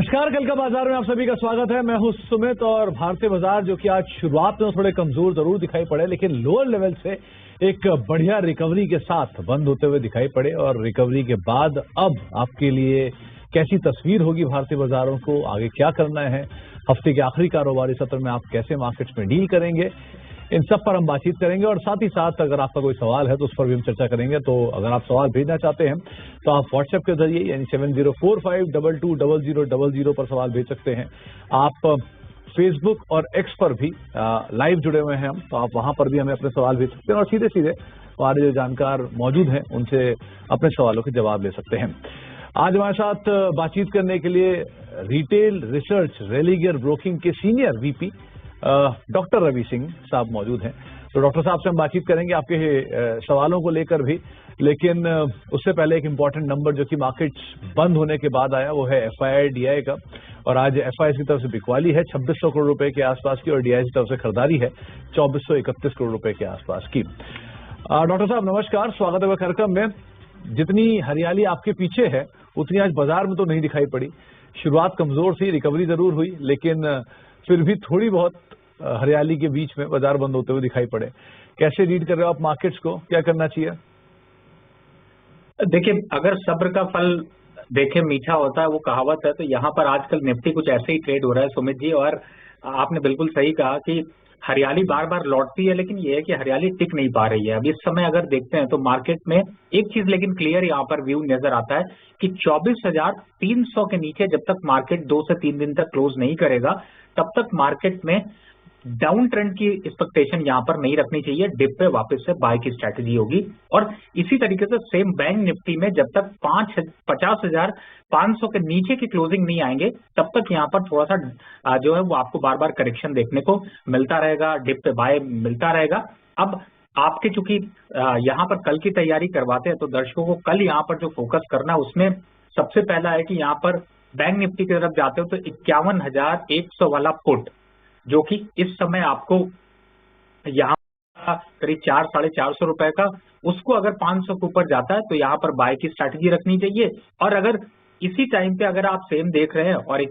नमस्कार, कल का बाजार में आप सभी का स्वागत है। मैं हूं सुमित और भारतीय बाजार जो कि आज शुरुआत में थोड़े कमजोर जरूर दिखाई पड़े, लेकिन लोअर लेवल से एक बढ़िया रिकवरी के साथ बंद होते हुए दिखाई पड़े। और रिकवरी के बाद अब आपके लिए कैसी तस्वीर होगी भारतीय बाजारों को, आगे क्या करना है, हफ्ते के आखिरी कारोबारी सत्र में आप कैसे मार्केट्स में डील करेंगे, इन सब पर हम बातचीत करेंगे। और साथ ही साथ अगर आपका कोई सवाल है तो उस पर भी हम चर्चा करेंगे। तो अगर आप सवाल भेजना चाहते हैं तो आप व्हाट्सएप के जरिए यानी 7045220000 पर सवाल भेज सकते हैं। आप फेसबुक और एक्स पर भी लाइव जुड़े हुए हैं हम, तो आप वहां पर भी हमें अपने सवाल भेज सकते हैं और सीधे सीधे हमारे जो जानकार मौजूद हैं उनसे अपने सवालों के जवाब ले सकते हैं। आज हमारे साथ बातचीत करने के लिए रिटेल रिसर्च रेलिगर ब्रोकिंग के senior VP doctor Ravi Singh साहब मौजूद हैं। तो डॉक्टर साहब से हम बातचीत करेंगे आपके सवालों को लेकर भी, लेकिन उससे पहले एक इम्पॉर्टेंट नंबर जो कि मार्केट्स बंद होने के बाद आया वो है एफआईआई डीआई का। और आज एफआईआई की तरफ से बिकवाली है 2600 करोड़ रुपए के आसपास की और डीआई की तरफ से खरीदारी है 2431 करोड़ रुपए के आसपास की। डॉक्टर साहब नमस्कार, स्वागत है कार्यक्रम में। जितनी हरियाली आपके पीछे है उतनी आज बाजार में तो नहीं दिखाई पड़ी। शुरुआत कमजोर थी, रिकवरी जरूर हुई, लेकिन फिर भी थोड़ी बहुत हरियाली के बीच में बाजार बंद होते हुए दिखाई पड़े। कैसे रीड कर रहे हो आप मार्केट्स को, क्या करना चाहिए? देखिए, अगर सब्र का फल देखे मीठा होता है, वो कहावत है। तो यहाँ पर आजकल निफ्टी कुछ ऐसे ही ट्रेड हो रहा है सुमित जी। और आपने बिल्कुल सही कहा कि हरियाली बार बार लौटती है, लेकिन ये है कि हरियाली टिक नहीं पा रही है। अब इस समय अगर देखते हैं तो मार्केट में एक चीज लेकिन क्लियर यहाँ पर व्यू नजर आता है कि 24,300 के नीचे जब तक मार्केट 2 से 3 दिन तक क्लोज नहीं करेगा, तब तक मार्केट में डाउन ट्रेंड की एक्सपेक्टेशन यहां पर नहीं रखनी चाहिए। डिप पे वापस से बाय की स्ट्रैटेजी होगी। और इसी तरीके से सेम बैंक निफ्टी में जब तक 50,500 के नीचे की क्लोजिंग नहीं आएंगे, तब तक यहां पर थोड़ा सा जो है वो आपको बार बार करेक्शन देखने को मिलता रहेगा, डिप पे बाय मिलता रहेगा। अब आपके चूंकि यहां पर कल की तैयारी करवाते हैं, तो दर्शकों को कल यहां पर जो फोकस करना, उसमें सबसे पहला है कि यहां पर बैंक निफ्टी की तरफ जाते हो तो 51,100 वाला पुट, जो कि इस समय आपको यहाँ करीब 400-450 रुपए का, उसको अगर 500 के ऊपर जाता है तो यहाँ पर बाय की स्ट्रैटेजी रखनी चाहिए। और अगर इसी टाइम पे अगर आप सेम देख रहे हैं और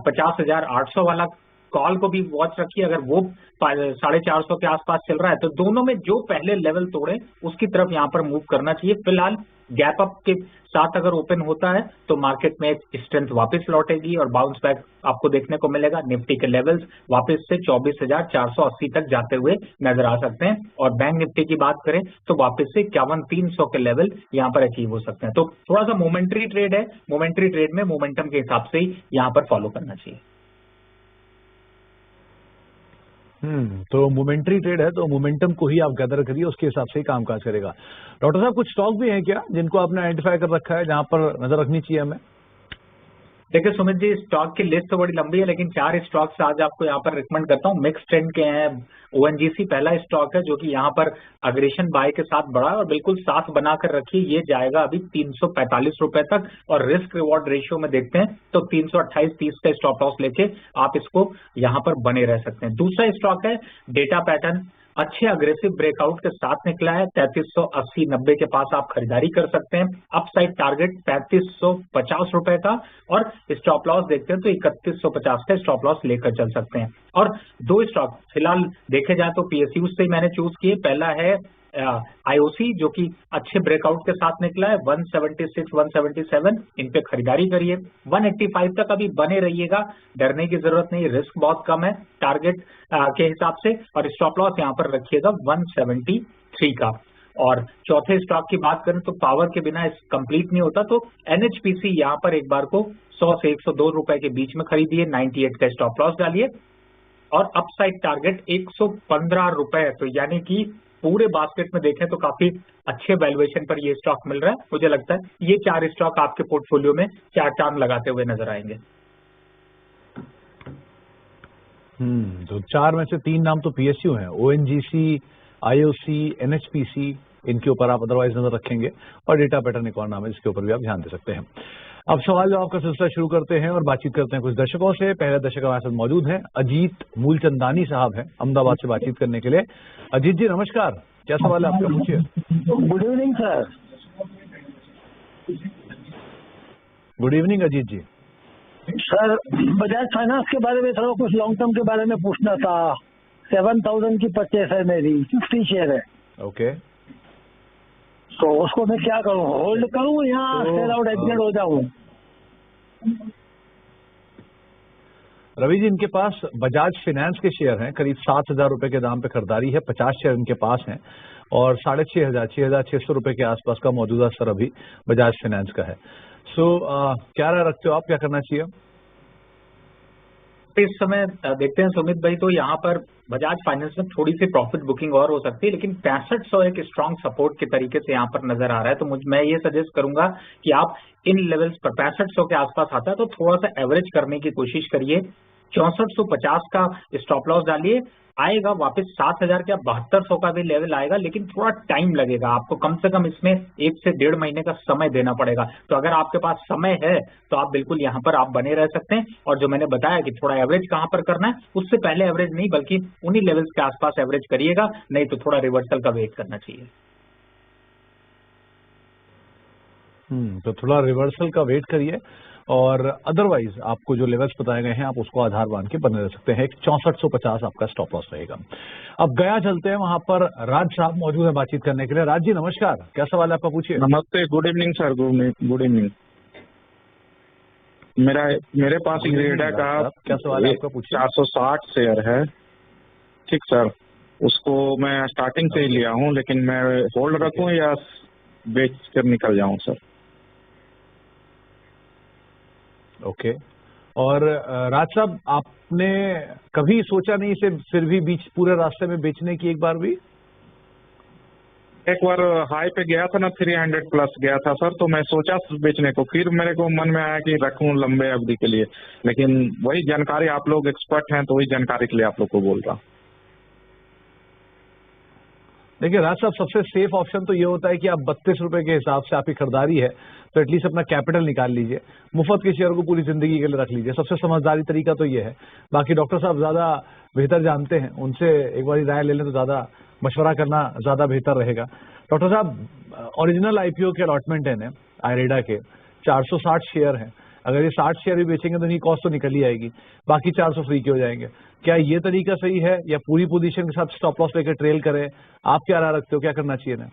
50,800 वाला कॉल को भी वॉच रखिए, अगर वो 450 के आसपास चल रहा है तो दोनों में जो पहले लेवल तोड़े उसकी तरफ यहाँ पर मूव करना चाहिए। फिलहाल गैप अप के साथ अगर ओपन होता है तो मार्केट में स्ट्रेंथ वापस लौटेगी और बाउंस बैक आपको देखने को मिलेगा। निफ्टी के लेवल्स वापस से 24,480 तक जाते हुए नजर आ सकते हैं। और बैंक निफ्टी की बात करें तो वापस से 51,300 के लेवल यहाँ पर अचीव हो सकते हैं। तो थोड़ा सा मोमेंट्री ट्रेड है, मोमेंट्री ट्रेड में मोमेंटम के हिसाब से ही यहाँ पर फॉलो करना चाहिए। तो मोमेंट्री ट्रेड है तो मोमेंटम को ही आप गैदर करिए, उसके हिसाब से ही कामकाज करेगा। डॉक्टर साहब, कुछ स्टॉक भी हैं क्या जिनको आपने आइडेंटिफाई कर रखा है जहां पर नजर रखनी चाहिए हमें? देखिए सुमित जी, स्टॉक की लिस्ट तो बड़ी लंबी है, लेकिन 4 स्टॉक्स आज आपको यहाँ पर रिकमेंड करता हूँ। मिक्स ट्रेंड के हैं। ओएनजीसी पहला स्टॉक है जो कि यहाँ पर अग्रेशन बाय के साथ बढ़ा है और बिल्कुल साथ बनाकर रखिए। ये जाएगा अभी 345 रुपए तक। और रिस्क रिवॉर्ड रेशियो में देखते हैं तो 328-30 का स्टॉप लॉस लेके आप इसको यहाँ पर बने रह सकते हैं। दूसरा स्टॉक है डेटा पैटर्न, अच्छे अग्रेसिव ब्रेकआउट के साथ निकला है। 3380-90 के पास आप खरीदारी कर सकते हैं। अपसाइड टारगेट 3550 रुपए का और स्टॉप लॉस देखते हैं तो 3150 का स्टॉप लॉस लेकर चल सकते हैं। और 2 स्टॉक फिलहाल देखे जाए तो पीएसयू से मैंने चूज किए। पहला है आईओसी जो कि अच्छे ब्रेकआउट के साथ निकला है 176-177, इन पे खरीदारी करिए। 185 तक अभी बने रहिएगा, डरने की जरूरत नहीं, रिस्क बहुत कम है टारगेट के हिसाब से। और स्टॉप लॉस यहाँ पर रखिएगा 173 का। और चौथे स्टॉक की बात करें तो पावर के बिना कंप्लीट नहीं होता, तो एनएचपीसी यहाँ पर एक बार को 100 से 102 रुपए के बीच में खरीदिए, 98 का स्टॉप लॉस डालिए और अपसाइड टारगेट 115 रुपए। तो यानी कि पूरे बास्केट में देखें तो काफी अच्छे वैल्यूएशन पर ये स्टॉक मिल रहा है। मुझे लगता है ये 4 स्टॉक आपके पोर्टफोलियो में 4 टांग लगाते हुए नजर आएंगे। तो 4 में से 3 नाम तो पीएसयू हैं, ओएनजीसी, आईओसी, एनएचपीसी, इनके ऊपर आप अदरवाइज नजर रखेंगे। और डेटा पैटर्न एक और नाम है जिसके ऊपर भी आप ध्यान दे सकते हैं। अब सवाल जवाब का सिलसिला शुरू करते हैं और बातचीत करते हैं कुछ दर्शकों से। पहले दर्शक हमारे साथ मौजूद हैं, अजीत मूलचंदानी साहब हैं अहमदाबाद से बातचीत करने के लिए। अजीत जी नमस्कार, क्या सवाल है आपका, पूछिए। Good evening sir. Good evening Ajit ji. Sir Bajaj finance के बारे में थोड़ा कुछ लॉन्ग टर्म के बारे में पूछना था। 7,000 की परचेस है मेरी, 50 शेयर है। ओके, तो उसको मैं क्या करूं, होल्ड करूं या सेल आउट एग्जिट हो जाऊं? रवि जी, इनके पास बजाज फाइनेंस के शेयर हैं, करीब 7,000 रुपए के दाम पे खरीदारी है। 50 शेयर इनके पास हैं और 6,500 6,600 रुपए के आसपास का मौजूदा स्तर अभी बजाज फाइनेंस का है। क्या राय रखते हो आप, क्या करना चाहिए? इस समय देखते हैं सुमित भाई, तो यहाँ पर बजाज फाइनेंस में थोड़ी सी प्रॉफिट बुकिंग और हो सकती है, लेकिन 6500 एक स्ट्रांग सपोर्ट के तरीके से यहाँ पर नजर आ रहा है। तो मैं ये सजेस्ट करूंगा कि आप इन लेवल्स पर 6500 के आसपास आता है तो थोड़ा सा एवरेज करने की कोशिश करिए। 6450 का स्टॉप लॉस डालिए, आएगा वापस 7000 का 7200 का भी लेवल आएगा, लेकिन थोड़ा टाइम लगेगा आपको। कम से कम इसमें 1 से 1.5 महीने का समय देना पड़ेगा। तो अगर आपके पास समय है तो आप बिल्कुल यहाँ पर आप बने रह सकते हैं। और जो मैंने बताया कि थोड़ा एवरेज कहाँ पर करना है, उससे पहले एवरेज नहीं बल्कि उन्हीं लेवल्स के आसपास एवरेज करिएगा, नहीं तो थोड़ा रिवर्सल का वेट करना चाहिए। तो थोड़ा रिवर्सल का वेट करिए और अदरवाइज आपको जो लेवल्स बताए गए हैं आप उसको आधार मान के बने रह सकते हैं। 6450 आपका स्टॉप लॉस रहेगा। अब गया चलते हैं, वहां पर राज साहब मौजूद है बातचीत करने के लिए। राज जी नमस्कार, क्या सवाल है आपका, पूछिए। नमस्ते, good evening sir, good evening. मेरे पास ग्रेडा का क्या सवाल है आपका, पूछिए। 460 शेयर है, ठीक सर। उसको मैं स्टार्टिंग से ही लिया हूँ, लेकिन मैं होल्ड रखूँ या बेच कर निकल जाऊँ सर? ओके। और राज साहब, आपने कभी सोचा नहीं इसे फिर भी बीच पूरे रास्ते में बेचने की? एक बार भी एक बार हाई पे गया था ना, 300 प्लस गया था सर, तो मैं सोचा बेचने को, फिर मेरे को मन में आया कि रखूं लंबे अवधि के लिए। लेकिन वही जानकारी, आप लोग एक्सपर्ट हैं तो वही जानकारी के लिए आप लोग को बोल रहा हूँ। देखिए राज साहब, सबसे सेफ ऑप्शन तो ये होता है कि आप 32 रुपए के हिसाब से आपकी खरीदारी है तो एटलीस्ट अपना कैपिटल निकाल लीजिए, मुफ्त के शेयर को पूरी जिंदगी के लिए रख लीजिए। सबसे समझदारी तरीका तो ये है। बाकी डॉक्टर साहब ज्यादा बेहतर जानते हैं, उनसे एक बार राय ले लें तो ज्यादा मशवरा करना ज्यादा बेहतर रहेगा। डॉक्टर साहब, ओरिजिनल आईपीओ के अलॉटमेंट है आयरेडा के, 460 शेयर हैं। अगर ये 60 शेयर भी बेचेंगे तो इनकी कॉस्ट तो निकल ही आएगी, बाकी 400 फ्री के हो जाएंगे। क्या ये तरीका सही है या पूरी पोजीशन के साथ स्टॉप लॉस लेकर ट्रेल करें? आप क्या राय रखते हो, क्या करना चाहिए ना?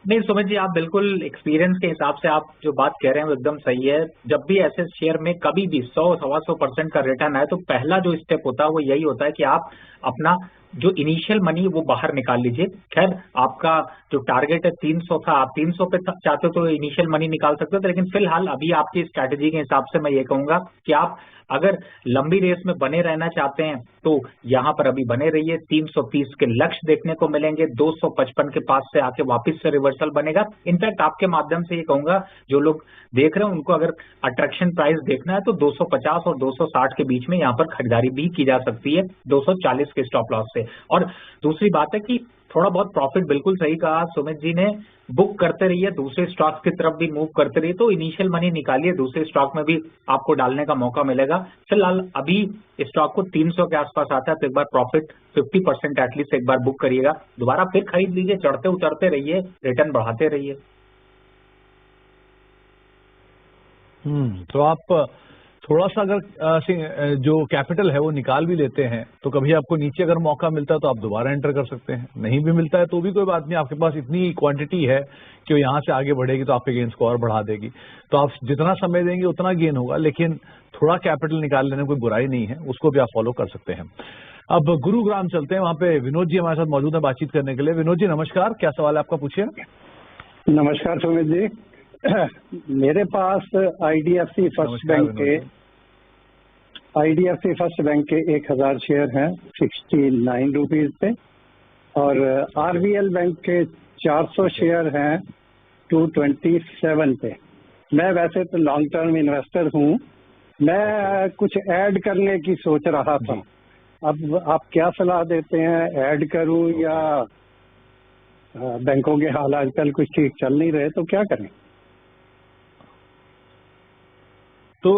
नहीं सुमित जी, आप बिल्कुल एक्सपीरियंस के हिसाब से आप जो बात कह रहे हैं वो एकदम सही है। जब भी ऐसे शेयर में कभी भी 100-125% का रिटर्न आए तो पहला जो स्टेप होता है वो यही होता है कि आप अपना जो इनिशियल मनी वो बाहर निकाल लीजिए। खैर, आपका जो टारगेट है 300 था, आप 300 पे चाहते हो तो इनिशियल मनी निकाल सकते हो, लेकिन फिलहाल अभी आपकी स्ट्रैटेजी के हिसाब से मैं ये कहूंगा कि आप अगर लंबी रेस में बने रहना चाहते हैं तो यहां पर अभी बने रहिए। 330 के लक्ष्य देखने को मिलेंगे, 255 के पास से आके वापस से रिवर्सल बनेगा। इनफैक्ट आपके माध्यम से ये कहूंगा, जो लोग देख रहे हैं उनको अगर अट्रैक्शन प्राइस देखना है तो 250 और 260 के बीच में यहाँ पर खरीदारी भी की जा सकती है 240 के स्टॉप लॉस से। और दूसरी बात है कि थोड़ा बहुत प्रॉफिट, बिल्कुल सही कहा सुमित जी ने, बुक करते रहिए, दूसरे स्टॉक्स की तरफ भी मूव करते रहिए। तो इनिशियल मनी निकालिए, दूसरे स्टॉक में भी आपको डालने का मौका मिलेगा। फिलहाल अभी स्टॉक को 300 के आसपास आता है तो एक बार प्रॉफिट 50% एटलीस्ट एक बार बुक करिएगा, दोबारा फिर खरीद लीजिए, चढ़ते उतरते रहिए, रिटर्न बढ़ाते रहिए। तो आप थोड़ा सा अगर जो कैपिटल है वो निकाल भी लेते हैं तो कभी आपको नीचे अगर मौका मिलता है तो आप दोबारा एंटर कर सकते हैं। नहीं भी मिलता है तो भी कोई बात नहीं, आपके पास इतनी क्वांटिटी है कि वो यहाँ से आगे बढ़ेगी तो आपके गेन्स को और बढ़ा देगी। तो आप जितना समय देंगे उतना गेन होगा, लेकिन थोड़ा कैपिटल निकाल लेने में कोई बुराई नहीं है, उसको भी आप फॉलो कर सकते हैं। अब गुरुग्राम चलते हैं, वहाँ पे विनोद जी हमारे साथ मौजूद है बातचीत करने के लिए। विनोद जी नमस्कार, क्या सवाल है आपका, पूछिए। नमस्कार सुमित जी। मेरे पास आईडीएफसी फर्स्ट बैंक के 1000 शेयर हैं 69 रुपीज पे, और आरबीएल बैंक के 400 शेयर हैं 227 पे। मैं वैसे तो लॉन्ग टर्म इन्वेस्टर हूँ, मैं कुछ ऐड करने की सोच रहा था। अब आप क्या सलाह देते हैं, ऐड करूँ या बैंकों के हाल आजकल कुछ ठीक चल नहीं रहे तो क्या करें? तो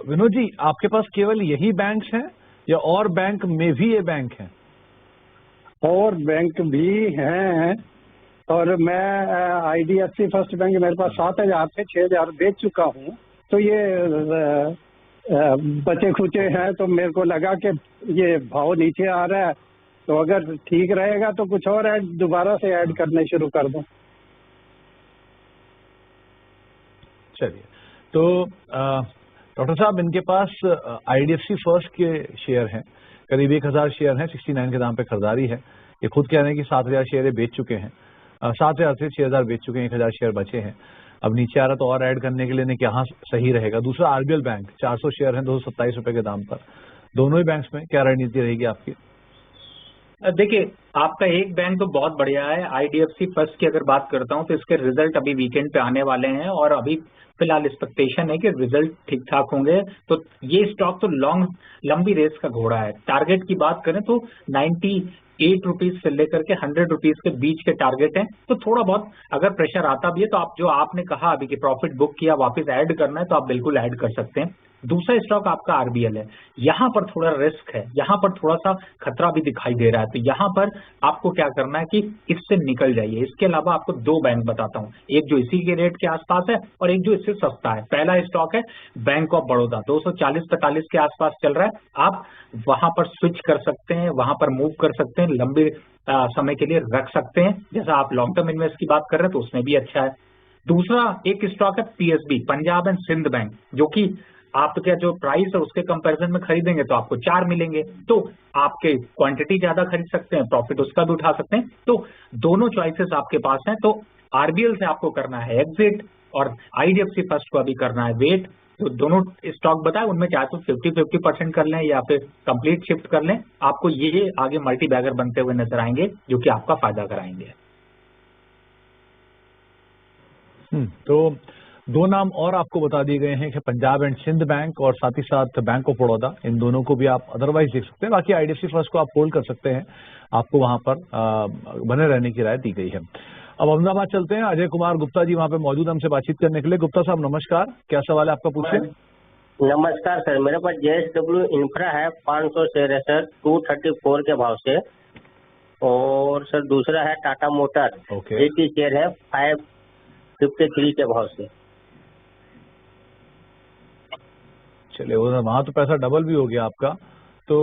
विनोद जी, आपके पास केवल यही बैंक हैं या और बैंक में भी ये बैंक हैं? और बैंक भी हैं, और मैं आईडीएफसी फर्स्ट बैंक मेरे पास 7,000 से 6,000 बेच चुका हूँ। तो ये बचे खुचे हैं, तो मेरे को लगा कि ये भाव नीचे आ रहा है, तो अगर ठीक रहेगा तो कुछ और दोबारा से ऐड करने शुरू कर दूं। चलिए, तो डॉक्टर साहब, इनके पास IDFC फर्स्ट के शेयर हैं, करीब 1000 शेयर हैं, 69 के दाम पे खरीदारी है। ये खुद कह रहे हैं कि 7000 शेयर बेच चुके हैं, 7000 से 6000 बेच चुके हैं, 1000 शेयर बचे हैं। अब नीचे आ रहा तो और ऐड करने के लिए इन्हें कहाँ सही रहेगा। दूसरा RBL बैंक 400 शेयर हैं 227 रुपए के दाम पर। दोनों ही बैंक्स में क्या रणनीति रहेगी आपकी? देखिए, आपका एक बैंक तो बहुत बढ़िया है। IDFC फर्स्ट की अगर बात करता हूं तो इसके रिजल्ट अभी वीकेंड पे आने वाले हैं और अभी फिलहाल एक्सपेक्टेशन है कि रिजल्ट ठीक ठाक होंगे। तो ये स्टॉक तो लंबी रेस का घोड़ा है। टारगेट की बात करें तो 98 रुपीज से लेकर के 100 रुपीज के बीच के टारगेट हैं। तो थोड़ा बहुत अगर प्रेशर आता भी है तो आप जो आपने कहा अभी कि प्रॉफिट बुक किया, वापस ऐड करना है, तो आप बिल्कुल ऐड कर सकते हैं। दूसरा स्टॉक आपका RBL है। यहाँ पर थोड़ा रिस्क है, यहाँ पर थोड़ा सा खतरा भी दिखाई दे रहा है। तो यहाँ पर आपको क्या करना है कि इससे निकल जाइए। इसके अलावा आपको दो बैंक बताता हूँ, एक जो इसी के रेट के आसपास है और एक जो इससे सस्ता है। पहला स्टॉक है बैंक ऑफ बड़ौदा, 240-45 के आसपास चल रहा है। आप वहां पर स्विच कर सकते हैं, वहां पर मूव कर सकते हैं, लंबे समय के लिए रख सकते हैं। जैसा आप लॉन्ग टर्म इन्वेस्ट की बात कर रहे हैं तो उसमें भी अच्छा है। दूसरा एक स्टॉक है PSB, Punjab and Sind Bank, जो कि आपके जो प्राइस है उसके कंपैरिजन में खरीदेंगे तो आपको 4 मिलेंगे। तो आपके क्वांटिटी ज्यादा खरीद सकते हैं, प्रॉफिट उसका भी उठा सकते हैं। तो दोनों चॉइसेस आपके पास हैं। तो RBL से आपको करना है एग्जिट और IDFC फर्स्ट को अभी करना है वेट। तो दोनों स्टॉक बताए, उनमें चाहे तो 50-50% कर लें या फिर कंप्लीट शिफ्ट कर लें। आपको ये आगे मल्टी बैगर बनते हुए नजर आएंगे जो कि आपका फायदा कराएंगे। तो दो नाम और आपको बता दिए गए हैं कि पंजाब एंड सिंध बैंक और साथ ही साथ बैंक ऑफ बड़ौदा। इन दोनों को भी आप अदरवाइज देख सकते हैं। बाकी IDFC फर्स्ट को आप होल्ड कर सकते हैं, आपको वहां पर बने रहने की राय दी गई है। अब अहमदाबाद चलते हैं। अजय कुमार गुप्ता जी वहां पे मौजूद हमसे बातचीत करने के लिए। गुप्ता साहब नमस्कार, क्या सवाल है आपका, पूछिए। नमस्कार सर, मेरे पास JSW इंफ्रा है, 500 शेयर है सर, 234 के भाव से। और सर दूसरा है टाटा मोटर, 80 शेयर है, 553 के भाव से। चलिए, वहां तो पैसा डबल भी हो गया आपका। तो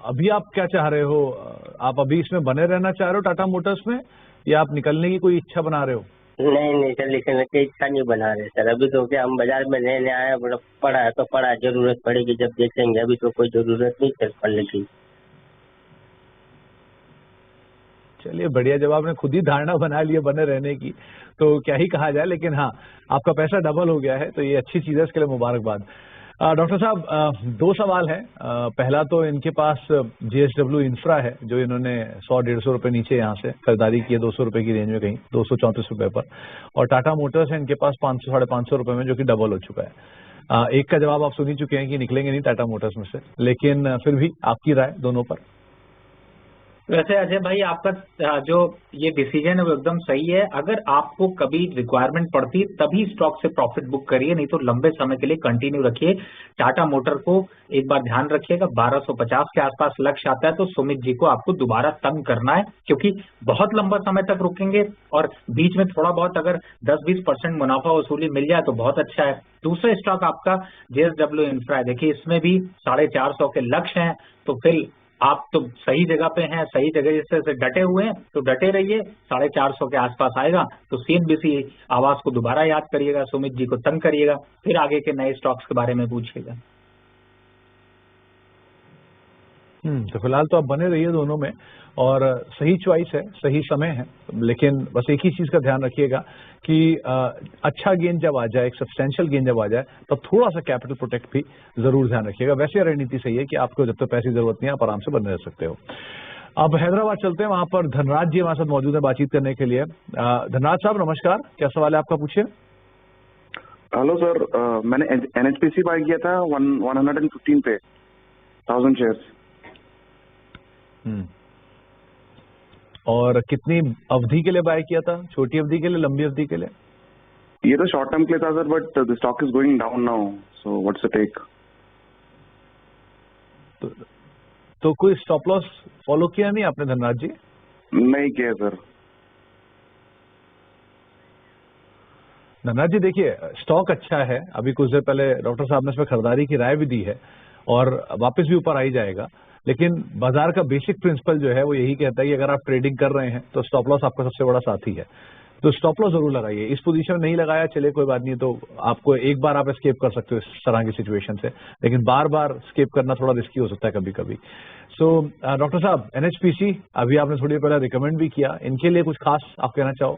अभी आप क्या चाह रहे हो? आप अभी इसमें बने रहना चाह रहे हो टाटा मोटर्स में, या आप निकलने की कोई इच्छा बना रहे हो? नहीं सर, निकलने की इच्छा नहीं बना रहे सर। अभी तो क्या, हम बाजार में नए आए, मतलब पड़ा है तो पड़ा, जरूरत पड़ेगी जब देखेंगे। अभी तो कोई जरूरत नहीं सर पड़ने की। चलिए बढ़िया, जब आपने खुद ही धारणा बना ली है बने रहने की तो क्या ही कहा जाए। लेकिन हाँ, आपका पैसा डबल हो गया है तो ये अच्छी चीज है, इसके लिए मुबारकबाद। डॉक्टर साहब, दो सवाल है। पहला तो इनके पास JSW इंफ्रा है, जो इन्होंने 100-150 रुपए नीचे यहाँ से खरीदारी की है, 200 रुपए की रेंज में, कहीं 234 रुपए पर। और टाटा मोटर्स है इनके पास 500-550 रुपए में, जो कि डबल हो चुका है। एक का जवाब आप सुन ही चुके हैं कि निकलेंगे नहीं टाटा मोटर्स में से, लेकिन फिर भी आपकी राय दोनों पर? वैसे अजय भाई, आपका जो ये डिसीजन है वो एकदम सही है। अगर आपको कभी रिक्वायरमेंट पड़ती तभी स्टॉक से प्रॉफिट बुक करिए, नहीं तो लंबे समय के लिए कंटिन्यू रखिए। टाटा मोटर को एक बार ध्यान रखिएगा, 1250 के आसपास लक्ष्य आता है तो सुमित जी को आपको दोबारा तंग करना है, क्योंकि बहुत लंबा समय तक रुकेंगे और बीच में थोड़ा बहुत अगर 10-20% मुनाफा वसूली मिल जाए तो बहुत अच्छा है। दूसरा स्टॉक आपका JSW इंफ्रा है। देखिए, इसमें भी 450 के लक्ष्य हैं। तो फिर आप तो सही जगह पे हैं, सही जगह से डटे हुए हैं, तो डटे रहिए। 450 के आसपास आएगा तो CNBC आवाज को दोबारा याद करिएगा, सुमित जी को तंग करिएगा, फिर आगे के नए स्टॉक्स के बारे में पूछिएगा। तो फिलहाल तो आप बने रहिए दोनों में, और सही चॉइस है, सही समय है। लेकिन बस एक ही चीज का ध्यान रखिएगा कि अच्छा गेन जब आ जाए, एक सब्सटेंशियल गेन जब आ जाए, तब थोड़ा सा कैपिटल प्रोटेक्ट भी जरूर ध्यान रखिएगा। वैसे रणनीति सही है कि आपको जब तक पैसे की जरूरत नहीं है आप आराम से बने रह सकते हो। अब हैदराबाद चलते हैं, वहां पर धनराज जी हमारे साथ मौजूद है बातचीत करने के लिए। धनराज साहब नमस्कार, क्या सवाल है आपका, पूछिए। हेलो सर, मैंने NHPC बाय किया था 115 पे 1000 शेयर्स। और कितनी अवधि के लिए बाय किया था? छोटी अवधि के लिए, लंबी अवधि के लिए? ये तो शॉर्ट टर्म के लिए था sir, but the stock is going down now, so what's the take? तो कोई स्टॉप लॉस फॉलो किया नहीं आपने धनराज जी? नहीं किया सर। धनराज जी, देखिए स्टॉक अच्छा है, अभी कुछ देर पहले डॉक्टर साहब ने इसमें खरीदारी की राय भी दी है और वापस भी ऊपर आई जाएगा, लेकिन बाजार का बेसिक प्रिंसिपल जो है वो यही कहता है कि अगर आप ट्रेडिंग कर रहे हैं तो स्टॉप लॉस आपका सबसे बड़ा साथी है, तो स्टॉप लॉस जरूर लगाइए। इस पोजीशन में नहीं लगाया, चले कोई बात नहीं, तो आपको एक बार आप एस्केप कर सकते हो इस तरह की सिचुएशन से, लेकिन बार बार एस्केप करना थोड़ा रिस्की हो सकता है कभी कभी। सो डॉक्टर साहब, एनएचपीसी अभी आपने थोड़ी पहले रिकमेंड भी किया, इनके लिए कुछ खास आप कहना चाहो?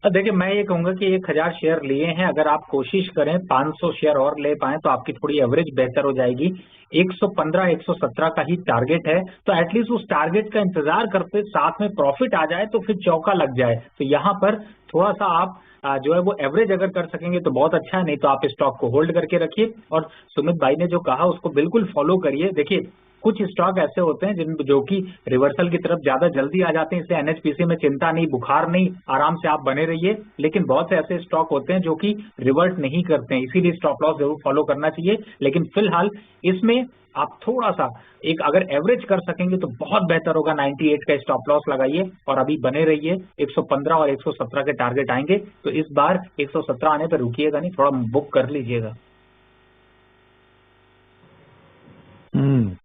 देखिए, मैं ये कहूंगा कि 1000 शेयर लिए हैं, अगर आप कोशिश करें 500 शेयर और ले पाए तो आपकी थोड़ी एवरेज बेहतर हो जाएगी। 115 117 का ही टारगेट है, तो एटलीस्ट उस टारगेट का इंतजार करते साथ में प्रॉफिट आ जाए तो फिर चौका लग जाए। तो यहाँ पर थोड़ा सा आप जो है वो एवरेज अगर कर सकेंगे तो बहुत अच्छा है, नहीं तो आप स्टॉक को होल्ड करके रखिए। और सुमित भाई ने जो कहा उसको बिल्कुल फॉलो करिए। देखिए, कुछ स्टॉक ऐसे होते हैं जो कि रिवर्सल की तरफ ज्यादा जल्दी आ जाते हैं, इसलिए एनएचपीसी में चिंता नहीं, बुखार नहीं, आराम से आप बने रहिए। लेकिन बहुत से ऐसे स्टॉक होते हैं जो कि रिवर्ट नहीं करते हैं, इसीलिए स्टॉप लॉस जरूर फॉलो करना चाहिए। लेकिन फिलहाल इसमें आप थोड़ा सा एक अगर एवरेज कर सकेंगे तो बहुत बेहतर होगा। 98 का स्टॉप लॉस लगाइए और अभी बने रहिए। 115 और 117 के टारगेट आएंगे, तो इस बार 117 आने पर रुकिएगा नहीं, थोड़ा बुक कर लीजिएगा।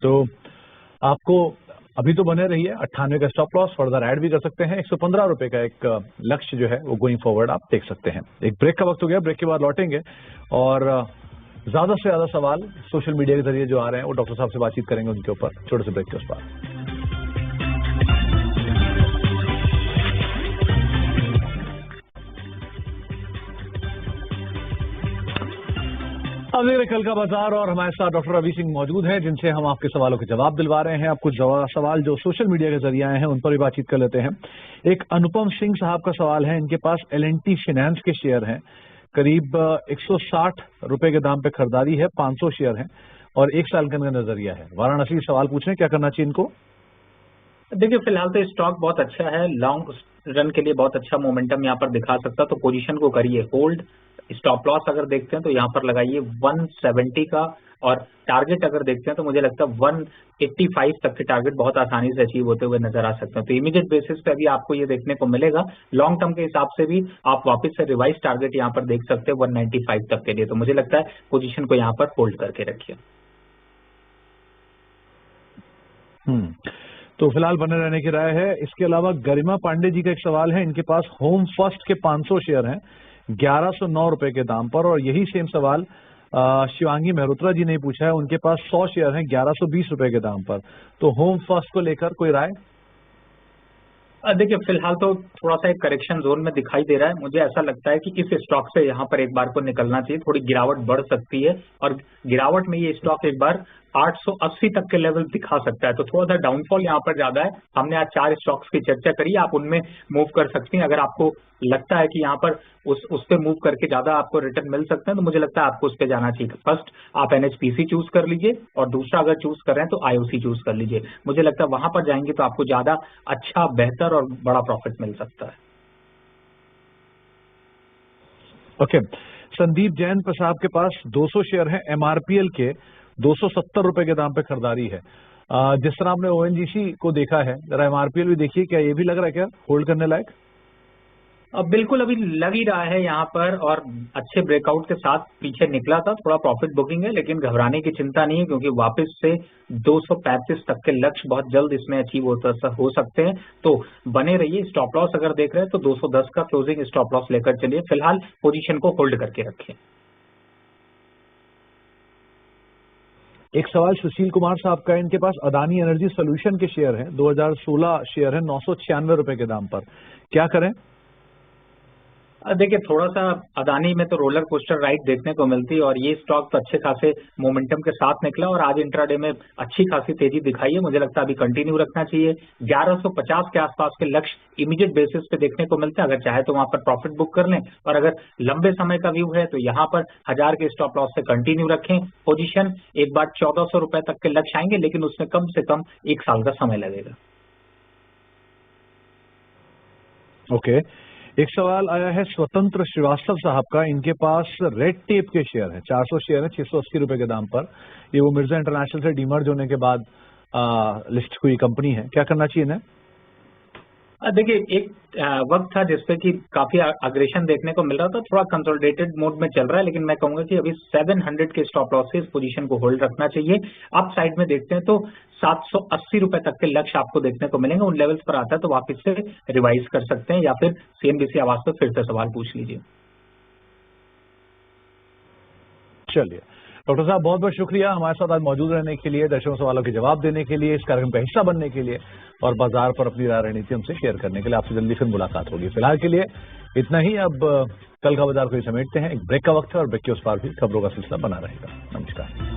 तो आपको अभी तो बने रहिए, 98 का स्टॉप लॉस फर्दर ऐड भी कर सकते हैं। 115 रुपए का एक लक्ष्य जो है वो गोइंग फॉरवर्ड आप देख सकते हैं। एक ब्रेक का वक्त हो गया, ब्रेक के बाद लौटेंगे और ज्यादा से ज्यादा सवाल सोशल मीडिया के जरिए जो आ रहे हैं वो डॉक्टर साहब से बातचीत करेंगे उनके ऊपर, छोटे से ब्रेक के उस पार। अब कल का बाजार और हमारे साथ डॉक्टर रवि सिंह मौजूद हैं, जिनसे हम आपके सवालों के जवाब दिलवा रहे हैं। आप कुछ सवाल जो सोशल मीडिया के जरिए आए हैं उन पर भी बातचीत कर लेते हैं। एक अनुपम सिंह साहब का सवाल है, इनके पास L&T फाइनेंस के शेयर हैं, करीब 160 रुपए के दाम पे खरीदारी है, 500 शेयर हैं और 1 साल का नजरिया है। वाराणसी सवाल पूछ रहे हैं क्या करना चाहिए इनको? देखिए, फिलहाल तो स्टॉक बहुत अच्छा है, लॉन्ग रन के लिए बहुत अच्छा मोमेंटम यहाँ पर दिखा सकता, तो पोजीशन को करिए होल्ड। स्टॉप लॉस अगर देखते हैं तो यहाँ पर लगाइए 170 का, और टारगेट अगर देखते हैं तो मुझे लगता है 185 तक के टारगेट बहुत आसानी से अचीव होते हुए नजर आ सकते हैं। तो इमीडिएट बेसिस पे अभी आपको ये देखने को मिलेगा। लॉन्ग टर्म के हिसाब से भी आप वापस से रिवाइज टारगेट यहाँ पर देख सकते हैं 195 तक के लिए। तो मुझे लगता है पोजीशन को यहाँ पर होल्ड करके रखिए। तो फिलहाल बने रहने की राय है। इसके अलावा गरिमा पांडे जी का एक सवाल है, इनके पास होम फर्स्ट के 500 शेयर हैं 1109 रुपए के दाम पर, और यही सेम सवाल शिवांगी मेहरोत्रा जी ने पूछा है, उनके पास 100 शेयर हैं 1120 रुपए के दाम पर। तो होम फर्स्ट को लेकर कोई राय? देखिए, फिलहाल तो थोड़ा सा एक करेक्शन जोन में दिखाई दे रहा है। मुझे ऐसा लगता है कि इस स्टॉक से यहाँ पर एक बार को निकलना चाहिए, थोड़ी गिरावट बढ़ सकती है, और गिरावट में ये स्टॉक एक बार 880 तक के लेवल दिखा सकता है। तो थोड़ा सा डाउनफॉल यहाँ पर ज्यादा है। हमने आज 4 स्टॉक्स की चर्चा करी, आप उनमें मूव कर सकती हैं। अगर आपको लगता है कि यहाँ पर उस पे मूव करके ज्यादा आपको रिटर्न मिल सकते हैं तो मुझे लगता है आपको उस पे जाना चाहिए। फर्स्ट आप एनएचपीसी चूज कर लीजिए, और दूसरा अगर चूज कर रहे हैं तो आईओसी चूज कर लीजिए। मुझे लगता है वहां पर जाएंगे तो आपको ज्यादा अच्छा, बेहतर और बड़ा प्रॉफिट मिल सकता है। ओके, संदीप जैन साहब के पास 200 शेयर हैं एमआरपीएल के, 270 रुपए के दाम पे खरीदारी है। जिस तरह आपने ओएनजीसी को देखा है, जरा एमआरपीएल भी देखिए, क्या ये भी लग रहा है क्या होल्ड करने लायक? अब बिल्कुल अभी लग ही रहा है यहाँ पर, और अच्छे ब्रेकआउट के साथ पीछे निकला था, थोड़ा प्रॉफिट बुकिंग है, लेकिन घबराने की चिंता नहीं है, क्योंकि वापस से 235 तक के लक्ष्य बहुत जल्द इसमें अचीव हो सकते हैं। तो बने रहिए। स्टॉप लॉस अगर देख रहे हैं तो 210 का क्लोजिंग स्टॉप लॉस लेकर चलिए। फिलहाल पोजीशन को होल्ड करके रखिए। एक सवाल सुशील कुमार साहब का है, इनके पास अदानी एनर्जी सोल्यूशन के शेयर हैं, 2016 शेयर है 996 रुपए के दाम पर, क्या करें? देखिए, थोड़ा सा अदानी में तो रोलर कोस्टर राइड देखने को मिलती है, और ये स्टॉक तो अच्छे खासे मोमेंटम के साथ निकला और आज इंट्राडे में अच्छी खासी तेजी दिखाई है। मुझे लगता है अभी कंटिन्यू रखना चाहिए। 1150 के आसपास के लक्ष्य इमीडिएट बेसिस पे देखने को मिलते हैं, अगर चाहे तो वहां पर प्रॉफिट बुक कर लें, और अगर लंबे समय का व्यू है तो यहाँ पर 1000 के स्टॉप लॉस से कंटिन्यू रखें पोजीशन। एक बार 1400 रुपए तक के लक्ष्य आएंगे, लेकिन उसमें कम से कम 1 साल का समय लगेगा। ओके, एक सवाल आया है स्वतंत्र श्रीवास्तव साहब का, इनके पास रेड टेप के शेयर हैं, 400 शेयर है 680 रुपए के दाम पर। ये वो मिर्जा इंटरनेशनल से डीमर्ज होने के बाद लिस्ट हुई कंपनी है, क्या करना चाहिए इन्हें? देखिए, एक वक्त था जिसपे कि काफी अग्रेशन देखने को मिल रहा था, थोड़ा कंसोलिडेटेड मोड में चल रहा है, लेकिन मैं कहूंगा कि अभी 700 के स्टॉप लॉस से इस पोजीशन को होल्ड रखना चाहिए। अप साइड में देखते हैं तो 780 रुपए तक के लक्ष्य आपको देखने को मिलेंगे, उन लेवल्स पर आता है तो वापस से रिवाइज कर सकते हैं या फिर सीएनबीसी आवाज पर फिर से सवाल पूछ लीजिए। चलिए डॉक्टर साहब, बहुत बहुत शुक्रिया हमारे साथ आज मौजूद रहने के लिए, दर्शकों सवालों के जवाब देने के लिए, इस कार्यक्रम का हिस्सा बनने के लिए और बाजार पर अपनी राय रणनीति हमसे शेयर करने के लिए। आपसे जल्दी फिर मुलाकात होगी। फिलहाल के लिए इतना ही। अब कल का बाजार को ही समेटते हैं। एक ब्रेक का वक्त है और ब्रेक के उस पार भी खबरों का सिलसिला बना रहेगा। नमस्कार।